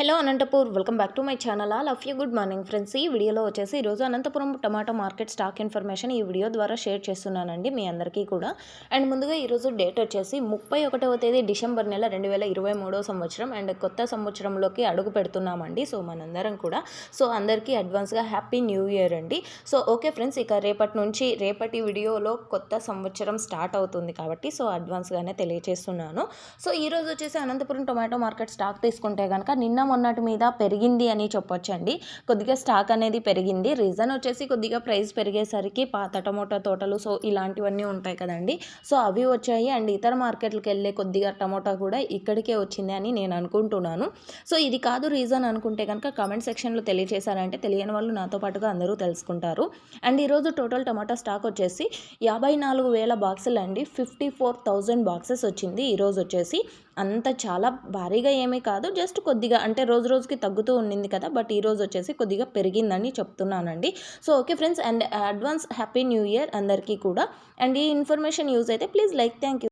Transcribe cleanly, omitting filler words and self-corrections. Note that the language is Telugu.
Hello Anantapur welcome back to my channel. All of you good morning friends. ఈ వీడియోలో వచ్చేసి ఈరోజు Anantapuram tomato market stock information ఈ వీడియో ద్వారా షేర్ చేస్తున్నానండి మీ అందరికీ కూడా. అండ్ ముందుగా ఈరోజు డేట్ వచ్చేసి 31వ తేదీ డిసెంబర్ నెల 2023 సంవత్సరం అండ్ కొత్త సంవత్సరంలోకి అడుగు పెడుతున్నామండి. సో మనందరం కూడా అందరికీ అడ్వాన్స్గా హ్యాపీ న్యూ ఇయర్ అండి. సో ఓకే ఫ్రెండ్స్, ఇక రేపటి వీడియోలో కొత్త సంవత్సరం స్టార్ట్ అవుతుంది కాబట్టి అడ్వాన్స్గానే తెలియజేస్తున్నాను. సో ఈరోజు వచ్చేసి అనంతపురం టొమాటో మార్కెట్ స్టాక్ తీసుకుంటే కనుక నిన్న మొన్నటి మీద పెరిగింది అని చెప్పొచ్చండి. కొద్దిగా స్టాక్ అనేది పెరిగింది. రీజన్ వచ్చేసి కొద్దిగా ప్రైస్ పెరిగేసరికి పాత టమోటా తోటలు ఇలాంటివన్నీ ఉంటాయి కదండి. అవి వచ్చాయి. అండ్ ఇతర మార్కెట్లకు వెళ్ళే కొద్దిగా టమోటా కూడా ఇక్కడికే వచ్చింది అని నేను అనుకుంటున్నాను. ఇది కాదు రీజన్ అనుకుంటే కనుక కామెంట్ సెక్షన్లో తెలియజేశారంటే తెలియని వాళ్ళు నాతో పాటుగా అందరూ తెలుసుకుంటారు. అండ్ ఈరోజు టోటల్ టమాటా స్టాక్ వచ్చేసి 54,000 బాక్సులు అండి. 54,000 బాక్సెస్ వచ్చింది ఈరోజు వచ్చేసి. అంత చాలా భారీగా ఏమీ కాదు, జస్ట్ కొద్దిగా అంటే రోజుకి తగ్గుతూ ఉండింది కదా, బట్ ఈరోజు వచ్చేసి కొద్దిగా పెరిగిందని చెప్తున్నానండి. Okay friends, and advance happy new year అందరికీ కూడా. అండ్ ఈ ఇన్ఫర్మేషన్ యూజ్ అయితే ప్లీజ్ లైక్. Thank you.